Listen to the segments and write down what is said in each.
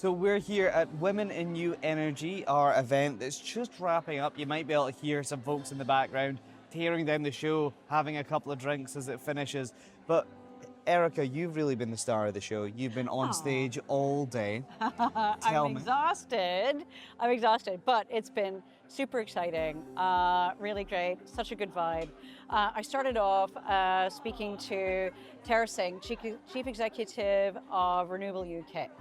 So we're here at Women in New Energy, our event that's just wrapping up. You might be able to hear some folks in the background tearing down the show, having a couple of drinks as it finishes. But Erica, you've really been the star of the show. You've been on stage all day. Tell me. I'm exhausted, but it's been super exciting, really great, such a good vibe. I started off speaking to Tara Singh, Chief Executive of Renewable UK.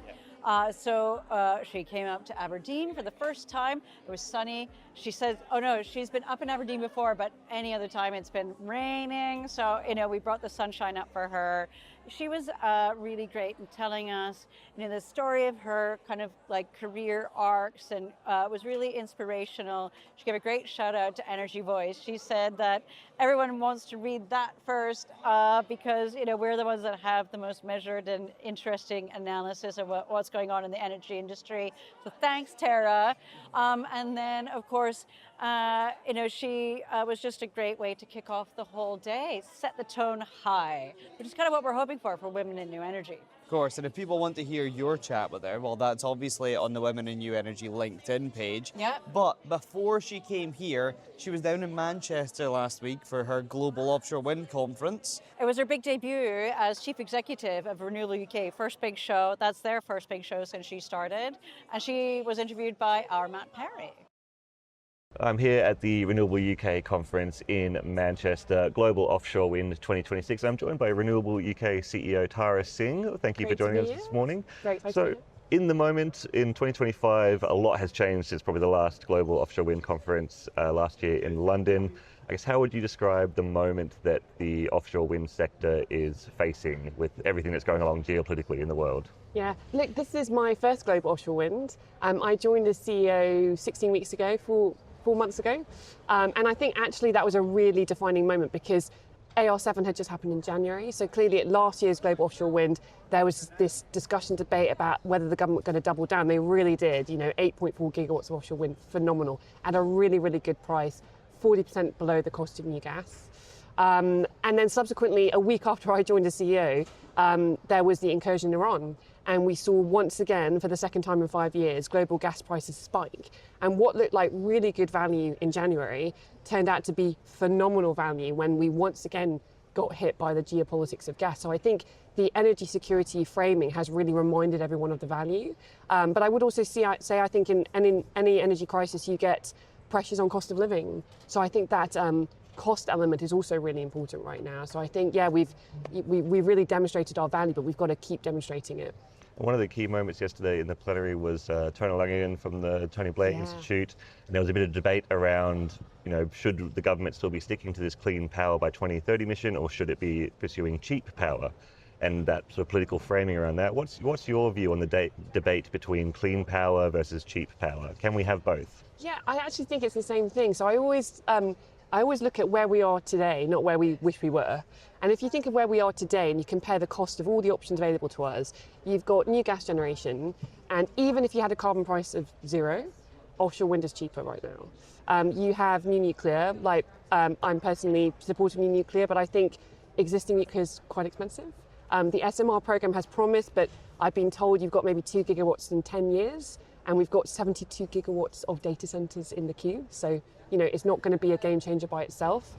She came up to Aberdeen for the first time. It was sunny. She said, oh no, she's been up in Aberdeen before, but any other time it's been raining. So, we brought the sunshine up for her. She was really great in telling us, the story of her kind of like career arcs, and it was really inspirational. She gave a great shout out to Energy Voice. She said that everyone wants to read that first because, we're the ones that have the most measured and interesting analysis of what's going on in the energy industry. So thanks, Tara. And then, of course, she was just a great way to kick off the whole day, set the tone high, which is kind of what we're hoping for Women in New Energy. Of course, and if people want to hear your chat with her, well, that's obviously on the Women in New Energy LinkedIn page. Yeah. But before she came here, she was down in Manchester last week for her Global Offshore Wind conference. It was her big debut as Chief Executive of Renewable UK, first big show. That's their first big show since she started. And she was interviewed by our Matt Perry. I'm here at the Renewable UK conference in Manchester, Global Offshore Wind 2026. I'm joined by Renewable UK CEO Tara Singh. Thank you for joining us this morning. Great. So, in the moment, in 2025, a lot has changed since probably the last Global Offshore Wind conference last year in London. I guess, how would you describe the moment that the offshore wind sector is facing with everything that's going along geopolitically in the world? Yeah, look, this is my first Global Offshore Wind. I joined as CEO 16 weeks ago, 4 months ago. And I think actually that was a really defining moment because AR7 had just happened in January. So clearly at last year's Global Offshore Wind, there was this discussion debate about whether the government were going to double down. They really did, 8.4 gigawatts of offshore wind, phenomenal, at a really, really good price, 40% below the cost of new gas. And then subsequently, a week after I joined as CEO, there was the incursion in Iran. And we saw once again, for the second time in 5 years, global gas prices spike. And what looked like really good value in January turned out to be phenomenal value when we once again got hit by the geopolitics of gas. So I think the energy security framing has really reminded everyone of the value. But I would also say I think in any energy crisis, you get pressures on cost of living. So I think that cost element is also really important right now. So I think, we've really demonstrated our value, but we've got to keep demonstrating it. One of the key moments yesterday in the plenary was Tony Langan from the Tony Blair Institute, and there was a bit of debate around, should the government still be sticking to this clean power by 2030 mission, or should it be pursuing cheap power? And that sort of political framing around that. What's your view on the debate between clean power versus cheap power? Can we have both? Yeah, I actually think it's the same thing. So I always look at where we are today, not where we wish we were. And if you think of where we are today and you compare the cost of all the options available to us, you've got new gas generation, and even if you had a carbon price of zero, offshore wind is cheaper right now. You have new nuclear, I'm personally supporting new nuclear, but I think existing nuclear is quite expensive. The SMR program has promised, but I've been told you've got maybe 2 gigawatts in 10 years, and we've got 72 gigawatts of data centres in the queue. So, it's not going to be a game changer by itself.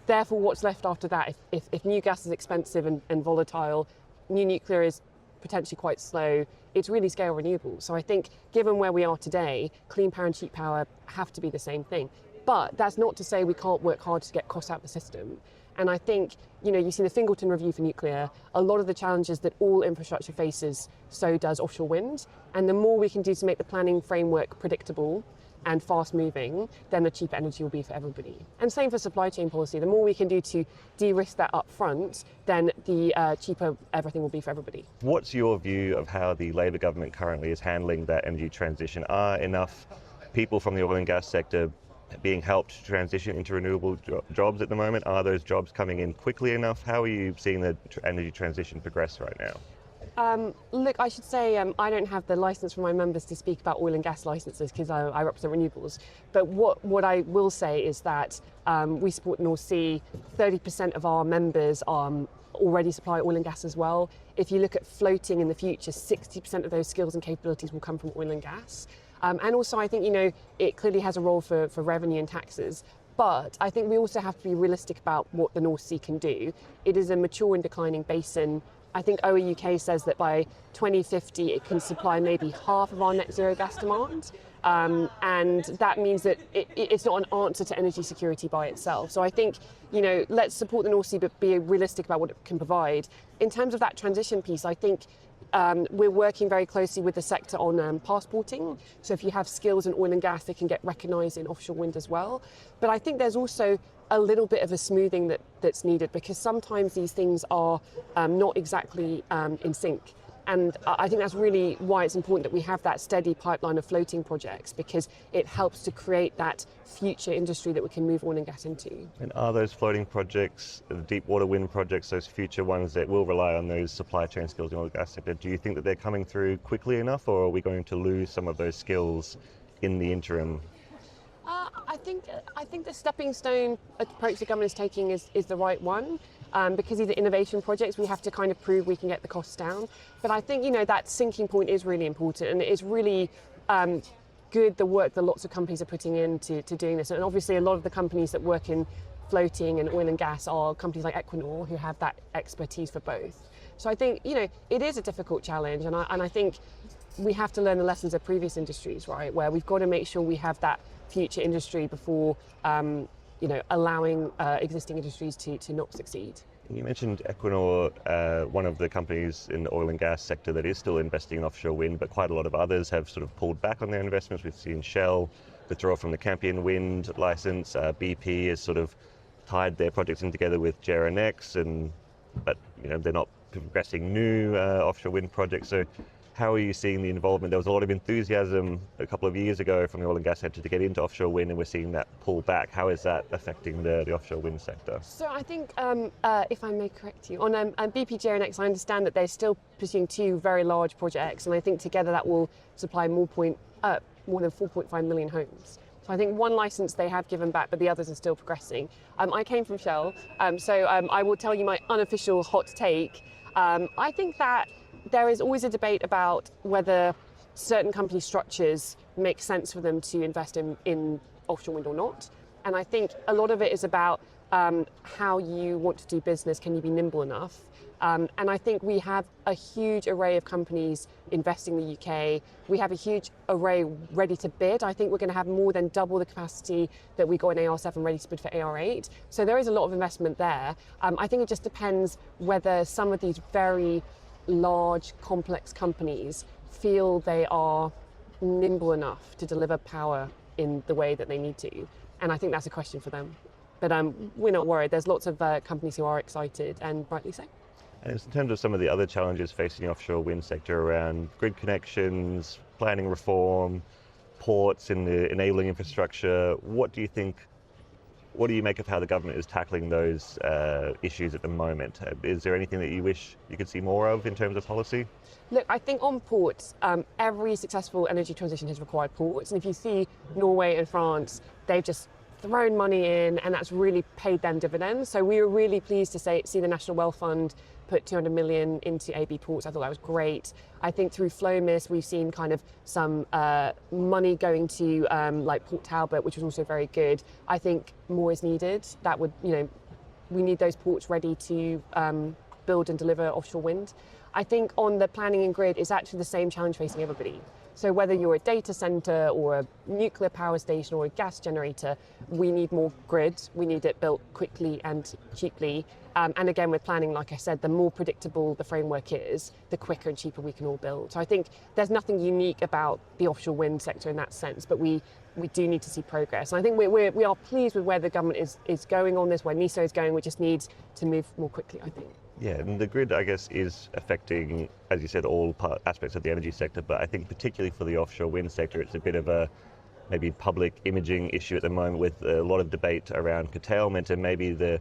Therefore, what's left after that? If new gas is expensive and volatile, new nuclear is potentially quite slow, it's really scale renewables. So I think given where we are today, clean power and cheap power have to be the same thing. But that's not to say we can't work hard to get costs out of the system. And I think, you see the Fingleton Review for nuclear, a lot of the challenges that all infrastructure faces, so does offshore wind. And the more we can do to make the planning framework predictable and fast moving, then the cheaper energy will be for everybody. And same for supply chain policy. The more we can do to de-risk that up front, then the cheaper everything will be for everybody. What's your view of how the Labor government currently is handling that energy transition? Are enough people from the oil and gas sector being helped to transition into renewable jobs at the moment? Are those jobs coming in quickly enough? How are you seeing the energy transition progress right now? Look, I should say I don't have the license from my members to speak about oil and gas licenses because I represent renewables. But what I will say is that we support North Sea. 30% of our members already supply oil and gas as well. if you look at floating in the future, 60% of those skills and capabilities will come from oil and gas. And also I think, it clearly has a role for revenue and taxes. But I think we also have to be realistic about what the North Sea can do. It is a mature and declining basin. I think OE UK says that by 2050 it can supply maybe half of our net zero gas demand. And that means that it's not an answer to energy security by itself. So I think, let's support the North Sea, but be realistic about what it can provide. In terms of that transition piece, I think we're working very closely with the sector on passporting. So if you have skills in oil and gas, they can get recognised in offshore wind as well. But I think there's also a little bit of a smoothing that's needed, because sometimes these things are not exactly in sync. And I think that's really why it's important that we have that steady pipeline of floating projects, because it helps to create that future industry that we can move oil and gas into. And are those floating projects, the deep water wind projects, those future ones that will rely on those supply chain skills in the oil and gas sector, do you think that they're coming through quickly enough, or are we going to lose some of those skills in the interim? I think the stepping stone approach the government is taking is the right one. Because these are innovation projects, we have to kind of prove we can get the costs down. But I think, that sinking point is really important, and it is really good the work that lots of companies are putting into doing this. And obviously a lot of the companies that work in floating and oil and gas are companies like Equinor, who have that expertise for both. So I think, it is a difficult challenge, and I think we have to learn the lessons of previous industries, right, where we've got to make sure we have that future industry before allowing existing industries to not succeed. You mentioned Equinor, one of the companies in the oil and gas sector that is still investing in offshore wind, but quite a lot of others have sort of pulled back on their investments. We've seen Shell withdraw from the Campion wind license. BP has sort of tied their projects in together with JERA-Nex, but they're not progressing new offshore wind projects. So how are you seeing the involvement? There was a lot of enthusiasm a couple of years ago from the oil and gas sector to get into offshore wind, and we're seeing that pull back. How is that affecting the offshore wind sector? So I think, if I may correct you, on BP JERA-Nex, I understand that they're still pursuing two very large projects, and I think together that will supply more than 4.5 million homes. So I think one license they have given back, but the others are still progressing. I came from Shell, so I will tell you my unofficial hot take. I think that there is always a debate about whether certain company structures make sense for them to invest in offshore wind or not. And I think a lot of it is about how you want to do business. Can you be nimble enough? And I think we have a huge array of companies investing in the UK. We have a huge array ready to bid. I think we're going to have more than double the capacity that we got in AR7 ready to bid for AR8. So there is a lot of investment there. I think it just depends whether some of these very large, complex companies feel they are nimble enough to deliver power in the way that they need to. And I think that's a question for them. But we're not worried. There's lots of companies who are excited, and rightly so. And in terms of some of the other challenges facing the offshore wind sector around grid connections, planning reform, ports and the enabling infrastructure, what do you make of how the government is tackling those issues at the moment? Is there anything that you wish you could see more of in terms of policy? Look, I think on ports, every successful energy transition has required ports. And if you see Norway and France, they've just thrown money in, and that's really paid them dividends. So we were really pleased to see the National Wealth Fund put 200 million into AB ports. I thought that was great. I think through FlowMIS, we've seen kind of some money going to like Port Talbot, which was also very good. I think more is needed. That would, we need those ports ready to build and deliver offshore wind. I think on the planning and grid, it's actually the same challenge facing everybody. So whether you're a data centre or a nuclear power station or a gas generator, we need more grid. We need it built quickly and cheaply. And again, with planning, like I said, the more predictable the framework is, the quicker and cheaper we can all build. So I think there's nothing unique about the offshore wind sector in that sense, but we do need to see progress. And I think we are pleased with where the government is going on this, where NESO is going. We just need to move more quickly, I think. Yeah, and the grid, I guess, is affecting, as you said, all aspects of the energy sector, but I think particularly for the offshore wind sector, it's a bit of a maybe public imaging issue at the moment, with a lot of debate around curtailment and maybe the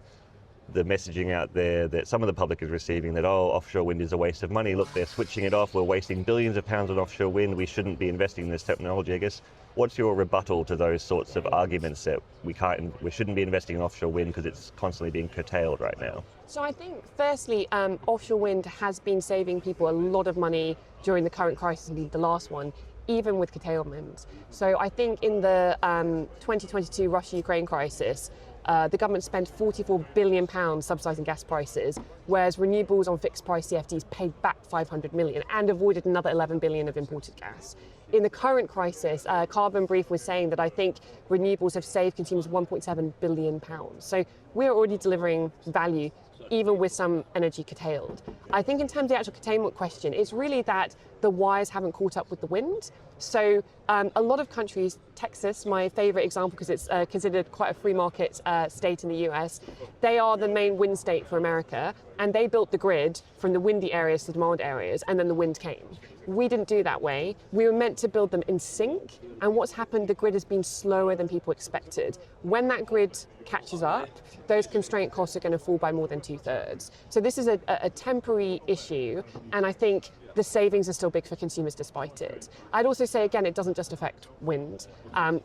the messaging out there that some of the public is receiving that, oh, offshore wind is a waste of money. Look, they're switching it off. We're wasting billions of pounds on offshore wind. We shouldn't be investing in this technology. I guess, what's your rebuttal to those sorts of arguments that we shouldn't be investing in offshore wind because it's constantly being curtailed right now? So I think, firstly, offshore wind has been saving people a lot of money during the current crisis, indeed the last one, even with curtailment. So I think in the 2022 Russia-Ukraine crisis, the government spent £44 billion subsidising gas prices, whereas renewables on fixed price CFDs paid back £500 million and avoided another £11 billion of imported gas. In the current crisis, Carbon Brief was saying that I think renewables have saved consumers £1.7 billion. So we're already delivering value, even with some energy curtailed. I think in terms of the actual curtailment question, it's really that the wires haven't caught up with the wind. So a lot of countries, Texas, my favourite example because it's considered quite a free market state in the US, they are the main wind state for America, and they built the grid from the windy areas to demand areas, and then the wind came. We didn't do that way. We were meant to build them in sync, and what's happened, the grid has been slower than people expected. When that grid catches up, those constraint costs are going to fall by more than 2/3. So this is a temporary issue, and I think the savings are still big for consumers despite it. I'd also say, again, it doesn't just affect wind.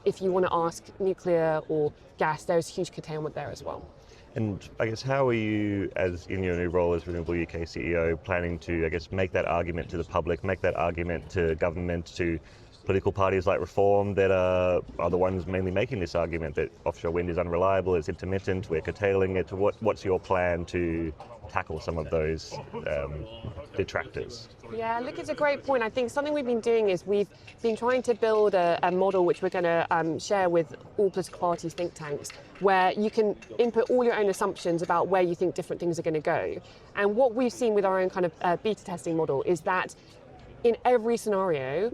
If you want to ask nuclear or gas, there's huge curtailment there as well. And I guess, how are you, as in your new role as Renewable UK CEO, planning to, I guess, make that argument to the public, make that argument to government, to political parties like Reform that are the ones mainly making this argument that offshore wind is unreliable, it's intermittent, we're curtailing it? What's your plan to tackle some of those detractors? Yeah, look, it's a great point. I think something we've been doing is we've been trying to build a model which we're going to share with all political parties, think tanks, where you can input all your own assumptions about where you think different things are going to go. And what we've seen with our own kind of beta testing model is that in every scenario,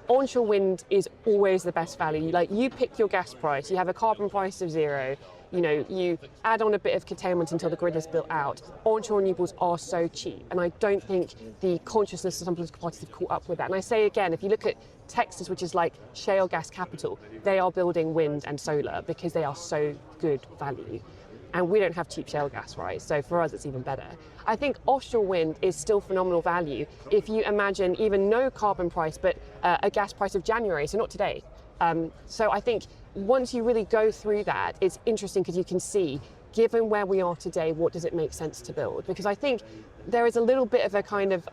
onshore wind is always the best value. Like, you pick your gas price, you have a carbon price of 0, you add on a bit of curtailment until the grid is built out. Onshore renewables are so cheap, and I don't think the consciousness of some political parties have caught up with that. And I say again, if you look at Texas, which is like shale gas capital, they are building wind and solar because they are so good value. And we don't have cheap shale gas, right? So for us, it's even better. I think offshore wind is still phenomenal value if you imagine even no carbon price, but a gas price of January, so not today. So I think once you really go through that, it's interesting because you can see, given where we are today, what does it make sense to build? Because I think there is a little bit of a kind of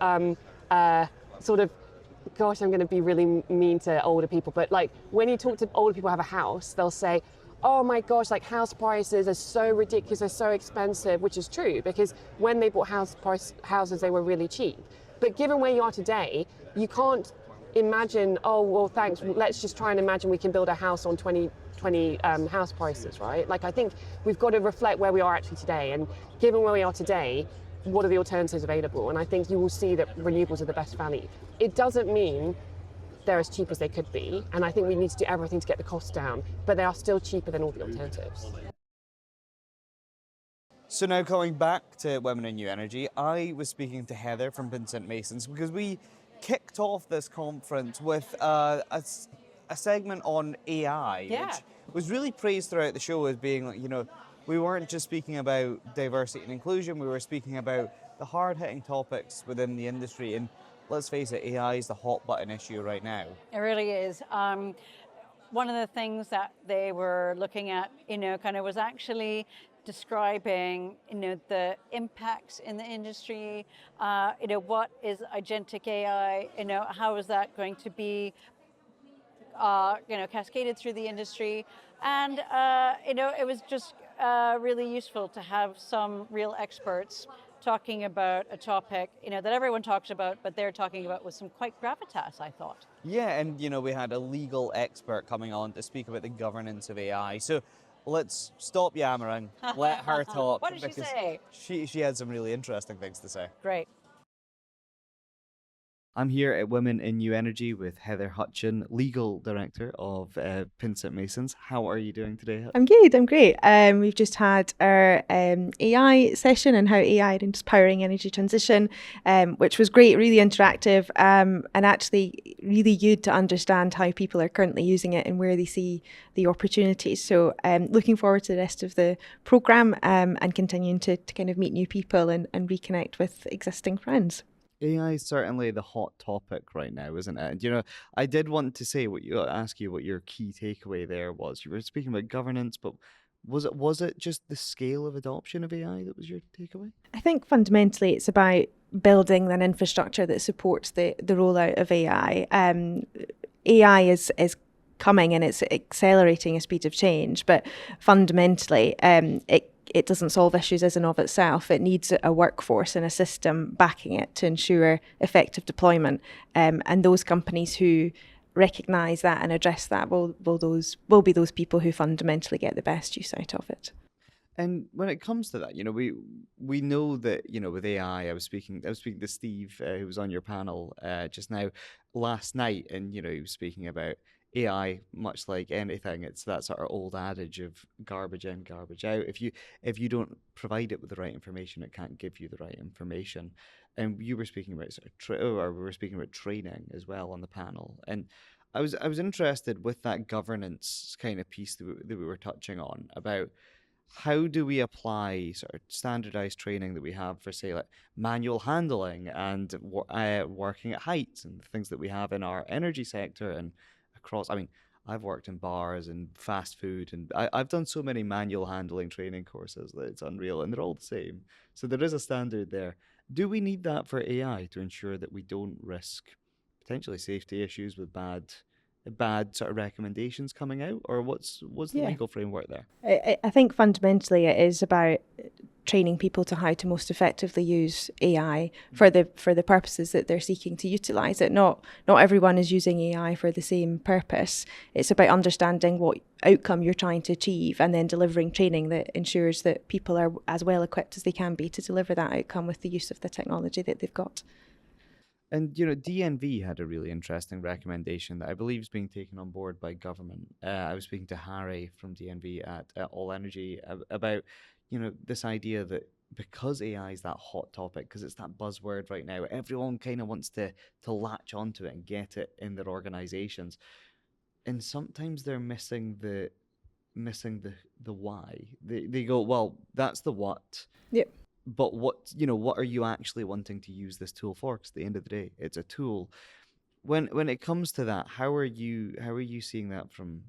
sort of, gosh, I'm going to be really mean to older people, but like when you talk to older people who have a house, they'll say, oh my gosh, like house prices are so ridiculous, they're so expensive, which is true because when they bought houses, they were really cheap. But given where you are today, you can't imagine, oh, well, thanks, let's just try and imagine we can build a house on 2020 house prices, right? Like, I think we've got to reflect where we are actually today. And given where we are today, what are the alternatives available? And I think you will see that renewables are the best value. It doesn't mean they're as cheap as they could be, and I think we need to do everything to get the costs down, but they are still cheaper than all the alternatives. So now coming back to Women in New Energy, I was speaking to Heather from Pinsent Masons because we kicked off this conference with a segment on AI, which was really praised throughout the show as being, like, we weren't just speaking about diversity and inclusion, we were speaking about the hard-hitting topics within the industry. And let's face it, AI is the hot button issue right now. It really is. One of the things that they were looking at, was actually describing, the impacts in the industry. What is agentic AI? How is that going to be, cascaded through the industry? And it was just really useful to have some real experts talking about a topic, that everyone talks about, but they're talking about with some quite gravitas, I thought. Yeah, and we had a legal expert coming on to speak about the governance of AI. So let's stop yammering, let her talk. What did she say? She had some really interesting things to say. Great. I'm here at Women in New Energy with Heather Hutcheon, Legal Director of Pinsent Masons. How are you doing today? I'm good, I'm great. We've just had our AI session and how AI is powering energy transition, which was great, really interactive, and actually really good to understand how people are currently using it and where they see the opportunities. So looking forward to the rest of the programme and continuing to kind of meet new people and reconnect with existing friends. AI is certainly the hot topic right now, isn't it? And I did want to ask you what your key takeaway there was. You were speaking about governance, but was it just the scale of adoption of AI that was your takeaway? I think fundamentally it's about building an infrastructure that supports the rollout of AI. AI is coming and it's accelerating a speed of change, but fundamentally it doesn't solve issues as and of itself. It needs a workforce and a system backing it to ensure effective deployment. And those companies who recognise that and address that will be those people who fundamentally get the best use out of it. And when it comes to that, we know that with AI. I was speaking to Steve, who was on your panel just now last night, and he was speaking about AI. Much like anything, it's that sort of old adage of garbage in, garbage out. If you don't provide it with the right information, it can't give you the right information. And you were speaking about we were speaking about training as well on the panel, and I was interested with that governance kind of piece that we were touching on about. How do we apply sort of standardized training that we have for, say, like manual handling and working at heights and things that we have in our energy sector and across? I mean, I've worked in bars and fast food, and I've done so many manual handling training courses that it's unreal, and they're all the same. So there is a standard there. Do we need that for AI to ensure that we don't risk potentially safety issues with bad sort of recommendations coming out, or what's the legal framework there? I think fundamentally it is about training people to how to most effectively use AI for the purposes that they're seeking to utilise it. Not everyone is using AI for the same purpose. It's about understanding what outcome you're trying to achieve and then delivering training that ensures that people are as well equipped as they can be to deliver that outcome with the use of the technology that they've got. And DNV had a really interesting recommendation that I believe is being taken on board by government. I was speaking to Harry from DNV at All Energy about this idea that because AI is that hot topic, because it's that buzzword right now, everyone kind of wants to latch onto it and get it in their organizations, and sometimes they're missing the why. They go, well, that's the what. Yep. But what are you actually wanting to use this tool for? Because at the end of the day, it's a tool. When it comes to that, how are you seeing that from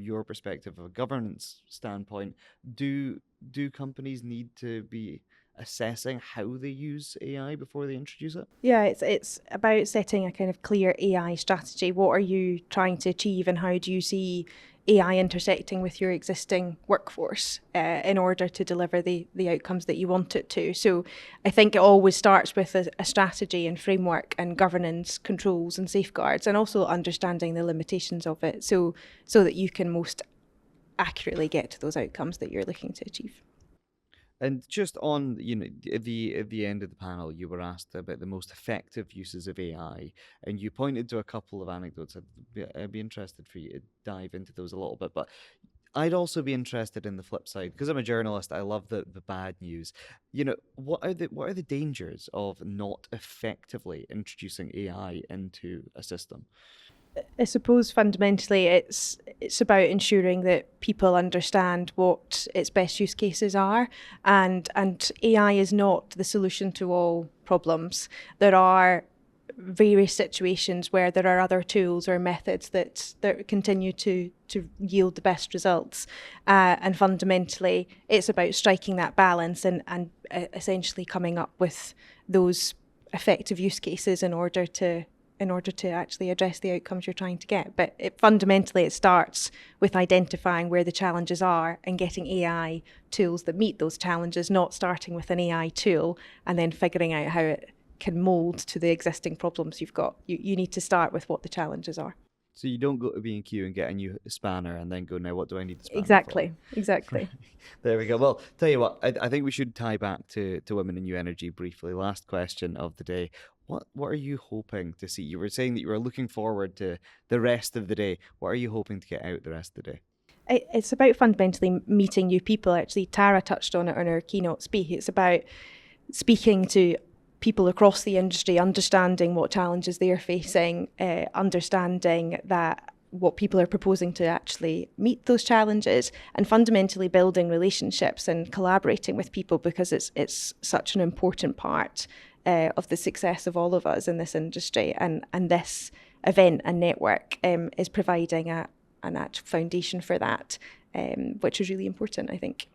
your perspective of a governance standpoint? Do companies need to be assessing how they use AI before they introduce it? Yeah, it's about setting a kind of clear AI strategy. What are you trying to achieve, and how do you see AI intersecting with your existing workforce in order to deliver the outcomes that you want it to? So I think it always starts with a strategy and framework and governance, controls and safeguards, and also understanding the limitations of it so that you can most accurately get to those outcomes that you're looking to achieve. And just on, at the end of the panel, you were asked about the most effective uses of AI, and you pointed to a couple of anecdotes. I'd be interested for you to dive into those a little bit, but I'd also be interested in the flip side, because I'm a journalist. I love the bad news. What are the dangers of not effectively introducing AI into a system? I suppose fundamentally it's about ensuring that people understand what its best use cases are, and AI is not the solution to all problems. There are various situations where there are other tools or methods that continue to yield the best results, and fundamentally it's about striking that balance and essentially coming up with those effective use cases in order to actually address the outcomes you're trying to get. But fundamentally it starts with identifying where the challenges are and getting AI tools that meet those challenges, not starting with an AI tool and then figuring out how it can mould to the existing problems you've got. You need to start with what the challenges are. So you don't go to B&Q and get a new spanner and then go, now what do I need the spanner Exactly. There we go. Well, tell you what, I think we should tie back to women in new energy briefly. Last question of the day. What are you hoping to see? You were saying that you were looking forward to the rest of the day. What are you hoping to get out the rest of the day? It's about fundamentally meeting new people. Actually, Tara touched on it on her keynote speak. It's about speaking to people across the industry, understanding what challenges they're facing, understanding that what people are proposing to actually meet those challenges, and fundamentally building relationships and collaborating with people, because it's such an important part of the success of all of us in this industry. And this event and network is providing an actual foundation for that, which is really important, I think.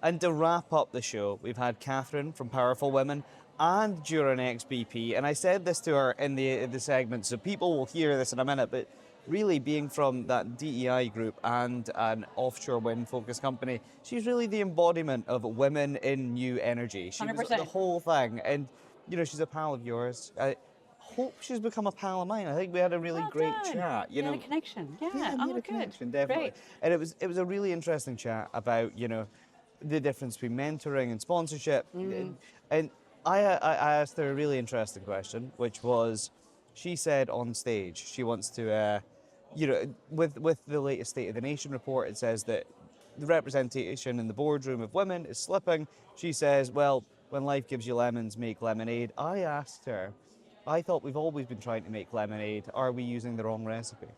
And to wrap up the show, we've had Catherine from Powerful Women and Duran ex-BP. And I said this to her in the segment, so people will hear this in a minute, but really being from that DEI group and an offshore wind focused company, she's really the embodiment of women in new energy. She 100%. was the whole thing. And, you know, she's a pal of yours. I hope she's become a pal of mine. I think we had a really great chat. You know, a connection. Yeah, we had a good. connection, definitely. Great. And it was a really interesting chat about, you know, the difference between mentoring and sponsorship. And I asked her a really interesting question, which was, she said on stage she wants to, you know, with the latest State of the Nation report, it says that the representation in the boardroom of women is slipping. She says, well, when life gives you lemons, make lemonade. I asked her, I thought we've always been trying to make lemonade. Are we using the wrong recipe?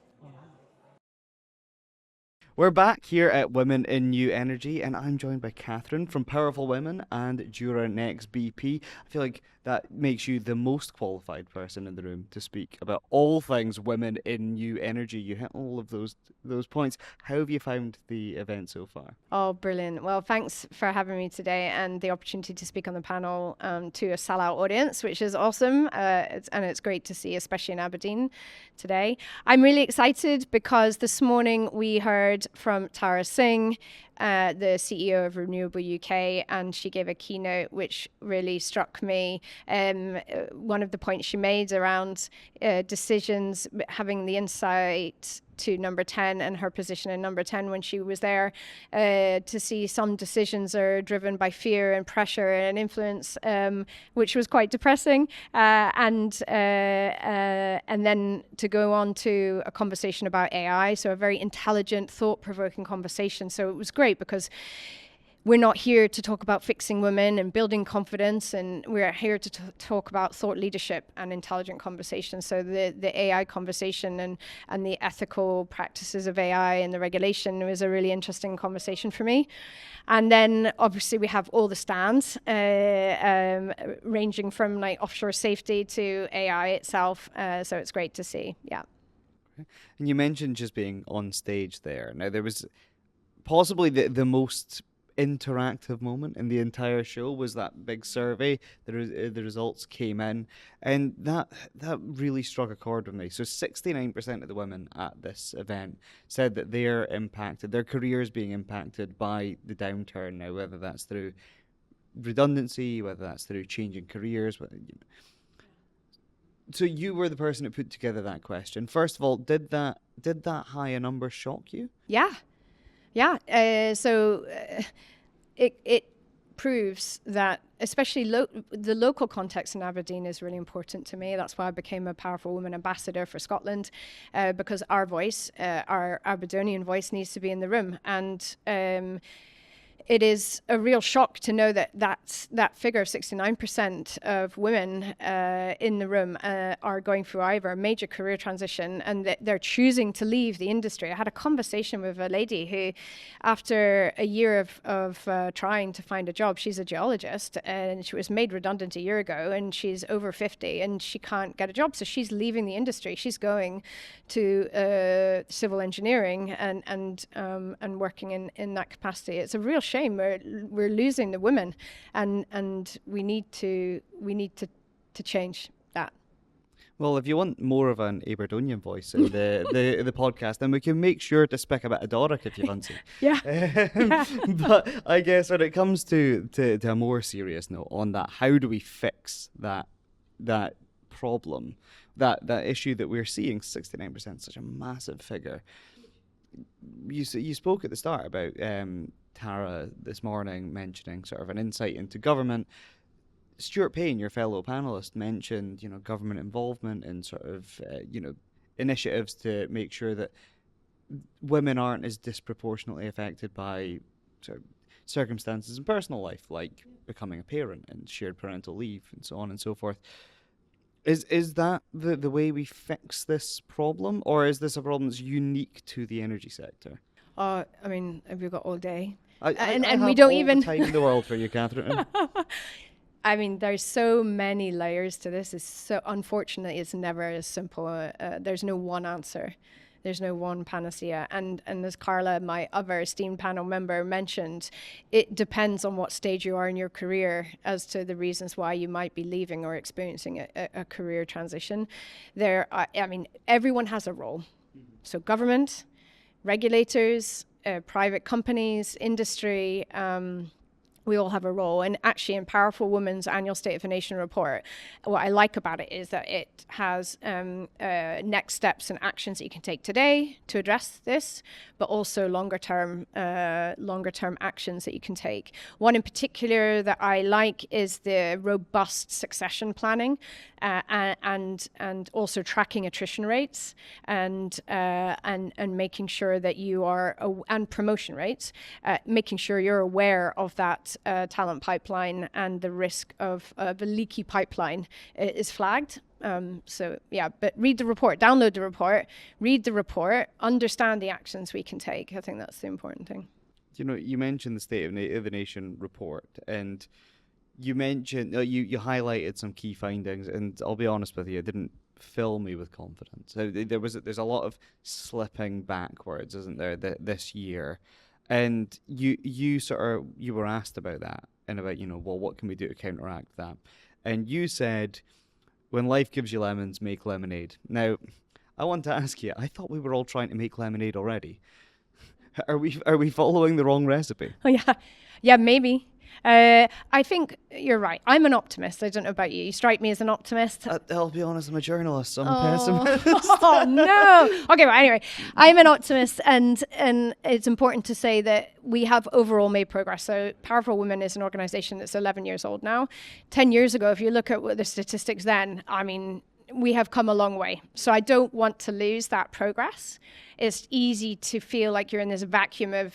We're back here at Women in New Energy, and I'm joined by Catherine from Powerful Women and Duran ex-BP. I feel like that makes you the most qualified person in the room to speak about all things women in new energy. You hit all of those points. How have you found the event so far? Oh, brilliant. Well, thanks for having me today and the opportunity to speak on the panel to a sellout audience, which is awesome. It's great to see, especially in Aberdeen today. I'm really excited because this morning we heard from Tara Singh, the CEO of Renewable UK, and she gave a keynote which really struck me. One of the points she made around decisions, having the insight to number 10 and her position in number 10 when she was there, to see some decisions are driven by fear and pressure and influence, which was quite depressing. And then to go on to a conversation about AI, so a very intelligent, thought-provoking conversation. So it was great because we're not here to talk about fixing women and building confidence, and we're here to talk about thought leadership and intelligent conversation. So the AI conversation and the ethical practices of AI and the regulation was a really interesting conversation for me. And then obviously we have all the stands, ranging from like offshore safety to AI itself. So it's great to see, yeah. And you mentioned just being on stage there. Now there was possibly the most interactive moment in the entire show was that big survey. The results came in, and that really struck a chord with me. So 69% of the women at this event said that they're impacted, their careers being impacted by the downturn now, whether that's through redundancy, whether that's through changing careers. So you were the person who put together that question. First of all, did that high a number shock you? Yeah. It proves that, especially the local context in Aberdeen is really important to me. That's why I became a Powerful Woman ambassador for Scotland, because our voice, our Aberdonian voice, needs to be in the room. And it is a real shock to know that figure of 69% of women in the room are going through either a major career transition, and that they're choosing to leave the industry. I had a conversation with a lady who, after a year of trying to find a job, she's a geologist, and she was made redundant a year ago, and she's over 50 and she can't get a job. So she's leaving the industry. She's going to civil engineering and working in that capacity. It's a real shame. We're losing the women, and we need to change that. Well, if you want more of an Aberdonian voice in the podcast, then we can make sure to speak a bit of Doric if you fancy. Yeah. But I guess when it comes to a more serious note on that, how do we fix that problem? that issue that we're seeing, 69%, such a massive figure. You spoke at the start about Tara this morning mentioning sort of an insight into government. Stuart Payne, your fellow panelist, mentioned, government involvement in sort of, initiatives to make sure that women aren't as disproportionately affected by sort of circumstances in personal life, like becoming a parent and shared parental leave and so on and so forth. Is that the way we fix this problem, or is this a problem that's unique to the energy sector? I mean, have you got all day? I And have we don't all even the time in the world for you, Catherine. I mean, there's so many layers to this. Unfortunately, it's never as simple. There's no one answer. There's no one panacea. And as Carla, my other esteemed panel member, mentioned, it depends on what stage you are in your career as to the reasons why you might be leaving or experiencing a career transition. Everyone has a role. So government, regulators, private companies, industry, we all have a role. And actually, in Powerful Woman's annual State of the Nation report, what I like about it is that it has next steps and actions that you can take today to address this, but also longer term actions that you can take. One in particular that I like is the robust succession planning and also tracking attrition rates and making sure that you are and promotion rates, making sure you're aware of that talent pipeline and the risk of a leaky pipeline is flagged. But read the report, download the report, read the report, understand the actions we can take. I think that's the important thing. You mentioned the State of the Nation report, and you mentioned you highlighted some key findings, and I'll be honest with you, it didn't fill me with confidence. There's a lot of slipping backwards, isn't there, this year? And you were asked about that and about, what can we do to counteract that? And you said, when life gives you lemons, make lemonade. Now, I want to ask you, I thought we were all trying to make lemonade already. Are we following the wrong recipe? Oh, yeah. Yeah, maybe. I think you're right. I'm an optimist. I don't know about you. You strike me as an optimist. I'll be honest, I'm a journalist. I'm a pessimist. Oh, no. Okay, but anyway, I'm an optimist, and it's important to say that we have overall made progress. So Powerful Women is an organization that's 11 years old now. 10 years ago, if you look at what the statistics then, I mean, we have come a long way. So I don't want to lose that progress. It's easy to feel like you're in this vacuum of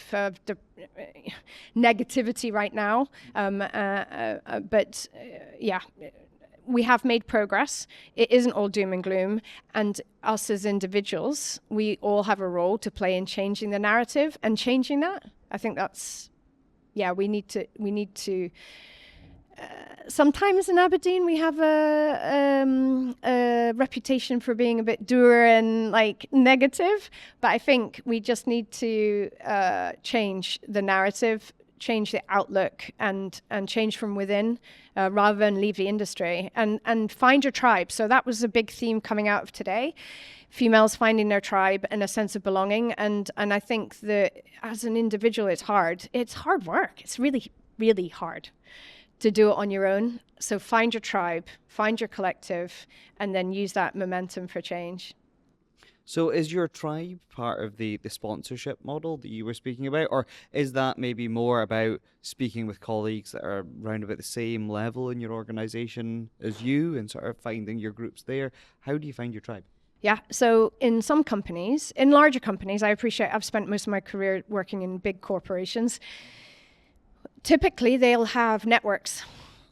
negativity right now. We have made progress. It isn't all doom and gloom. And us as individuals, we all have a role to play in changing the narrative and changing that. I think that's, we need to. Sometimes in Aberdeen we have a reputation for being a bit dour and negative, but I think we just need to change the narrative, change the outlook, and change from within rather than leave the industry and find your tribe. So that was a big theme coming out of today. Females finding their tribe and a sense of belonging, and I think that as an individual it's hard work. It's really, really hard to do it on your own. So find your tribe, find your collective, and then use that momentum for change. So is your tribe part of the sponsorship model that you were speaking about? Or is that maybe more about speaking with colleagues that are around about the same level in your organization as you and sort of finding your groups there? How do you find your tribe? Yeah, so in some companies, in larger companies, I've spent most of my career working in big corporations. Typically, they'll have networks,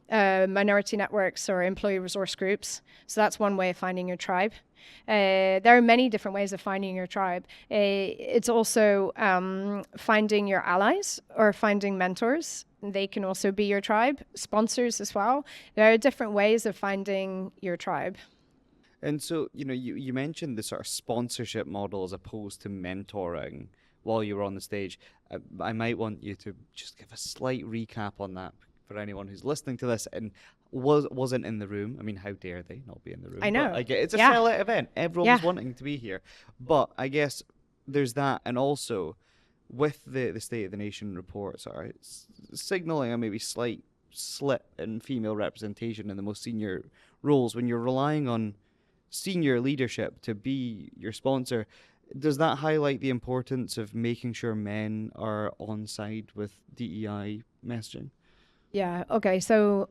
minority networks or employee resource groups. So that's one way of finding your tribe. There are many different ways of finding your tribe. It's also finding your allies or finding mentors. They can also be your tribe, sponsors as well. There are different ways of finding your tribe. And so, you mentioned the sort of sponsorship model as opposed to mentoring while you were on the stage. I might want you to just give a slight recap on that for anyone who's listening to this and wasn't in the room. I mean, how dare they not be in the room? I know. But I get it's a sellout event. Everyone's wanting to be here. But I guess there's that, and also with the State of the Nation report, signaling a maybe slight slip in female representation in the most senior roles when you're relying on senior leadership to be your sponsor. Does that highlight the importance of making sure men are on side with DEI messaging? Yeah, okay, so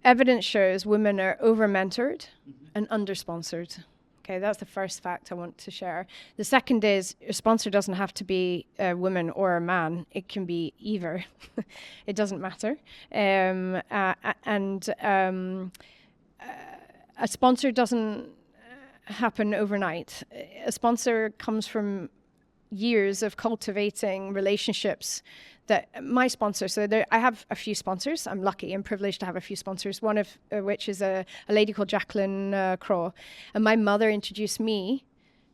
evidence shows women are over-mentored and under-sponsored. Okay, that's the first fact I want to share. The second is a sponsor doesn't have to be a woman or a man. It can be either. It doesn't matter. A sponsor doesn't happen overnight. A sponsor comes from years of cultivating relationships that my sponsor, I have a few sponsors. I'm lucky and privileged to have a few sponsors, one of which is a lady called Jacqueline Craw. And my mother introduced me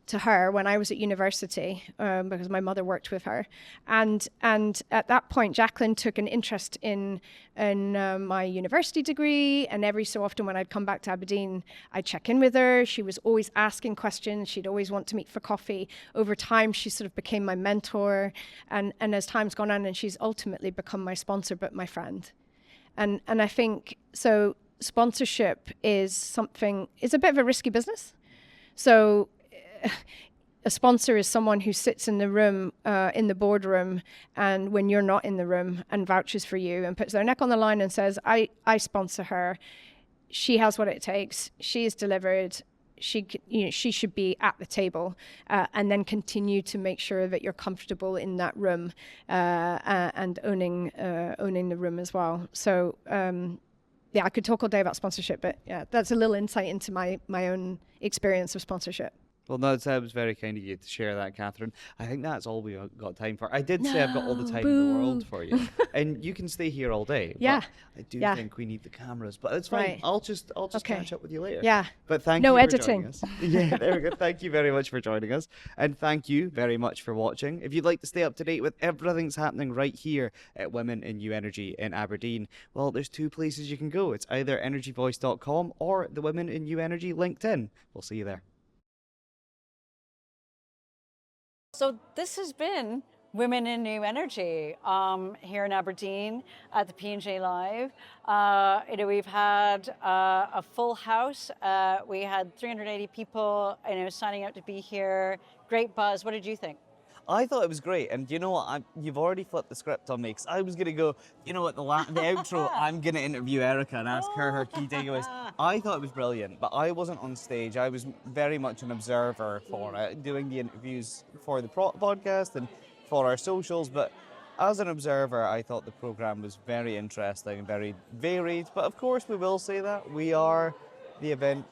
to her when I was at university because my mother worked with her. And at that point, Jacqueline took an interest in my university degree. And every so often when I'd come back to Aberdeen, I'd check in with her. She was always asking questions. She'd always want to meet for coffee. Over time, she sort of became my mentor. And as time's gone on, and she's ultimately become my sponsor, but my friend. And I think, so sponsorship is a bit of a risky business. So a sponsor is someone who sits in the room, in the boardroom, and when you're not in the room, and vouches for you and puts their neck on the line and says, I sponsor her. She has what it takes. She is delivered. She should be at the table, and then continue to make sure that you're comfortable in that room and owning the room as well. So I could talk all day about sponsorship, but yeah, that's a little insight into my own experience of sponsorship. Well, no, that was very kind of you to share that, Catherine. I think that's all we got time for. I did say I've got all the time in the world for you, and you can stay here all day. Yeah, but I do think we need the cameras, but it's fine. Right. I'll just catch up with you later. Yeah. But thank no you for editing. joining us. Yeah, there we go. Thank you very much for joining us, and thank you very much for watching. If you'd like to stay up to date with everything that's happening right here at Women in New Energy in Aberdeen, well, there's two places you can go. It's either energyvoice.com or the Women in New Energy LinkedIn. We'll see you there. So this has been Women in New Energy here in Aberdeen at the P&J Live. We've had a full house. We had 380 people, signing up to be here. Great buzz. What did you think? I thought it was great, and you know what? You've already flipped the script on me, because I was going to go, the outro, I'm going to interview Erica and ask her key takeaways. I thought it was brilliant, but I wasn't on stage. I was very much an observer for it, doing the interviews for the podcast and for our socials, but as an observer, I thought the programme was very interesting and very varied, but of course we will say that. We are the event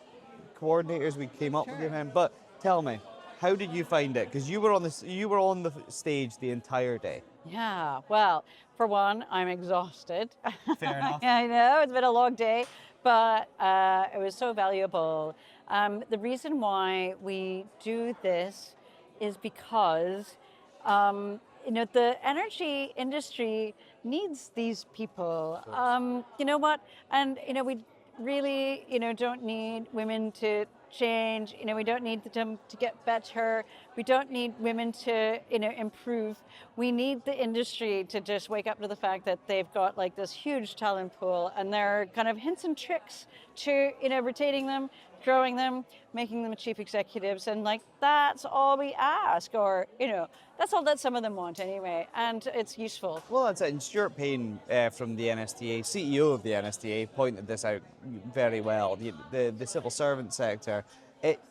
coordinators, we came up with the event, but tell me, how did you find it? Because you were on the stage the entire day. Yeah, well, for one, I'm exhausted. Fair enough. I know, it's been a long day, but it was so valuable. The reason why we do this is because, the energy industry needs these people. You know what? And, we really, don't need women to change. We don't need them to get better. We don't need women to, improve. We need the industry to just wake up to the fact that they've got like this huge talent pool, and there are kind of hints and tricks to, retaining them, growing them, making them chief executives, and that's all we ask, or that's all that some of them want anyway, and it's useful. Well, that's it. And Stuart Payne from the NSTA, CEO of the NSTA, pointed this out very well. The civil servant sector,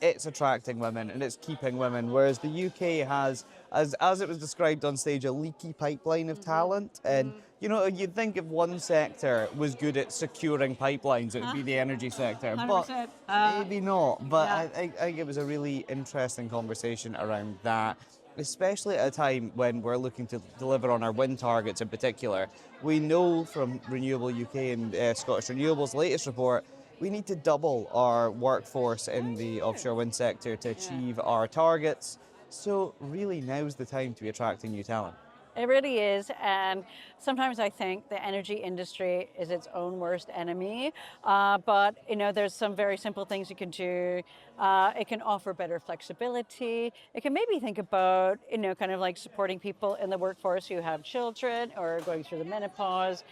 it's attracting women and it's keeping women, whereas the UK has, as it was described on stage, a leaky pipeline of talent. And you'd think if one sector was good at securing pipelines, it would be the energy sector, 100%. but maybe not. But yeah. I think it was a really interesting conversation around that, especially at a time when we're looking to deliver on our wind targets in particular. We know from Renewable UK and Scottish Renewables' latest report, we need to double our workforce in the offshore wind sector to achieve our targets. So really now's the time to be attracting new talent. It really is, and sometimes I think the energy industry is its own worst enemy, but there's some very simple things you can do. It can offer better flexibility. It can maybe think about, kind of like supporting people in the workforce who have children or going through the menopause.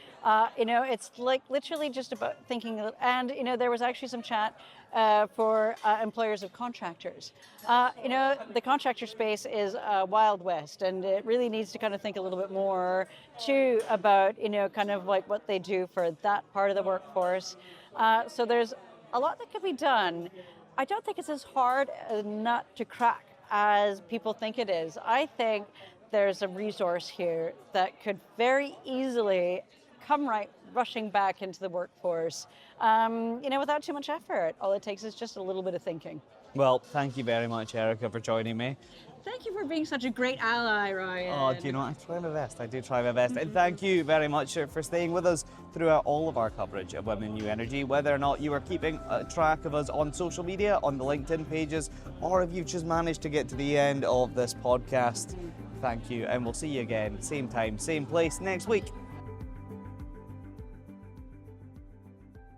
It's like literally just about thinking, and there was actually some chat for employers of contractors. The contractor space is Wild West, and it really needs to kind of think a little bit more too about, kind of like what they do for that part of the workforce. So there's a lot that could be done. I don't think it's as hard a nut to crack as people think it is. I think there's a resource here that could very easily come rushing back into the workforce, without too much effort. All it takes is just a little bit of thinking. Well, thank you very much, Erica, for joining me. Thank you for being such a great ally, Ryan. Oh, do you know, I try my best. I do try my best. And thank you very much for staying with us throughout all of our coverage of Women in New Energy, whether or not you are keeping track of us on social media, on the LinkedIn pages, or if you've just managed to get to the end of this podcast. Thank you, and we'll see you again, same time, same place next week.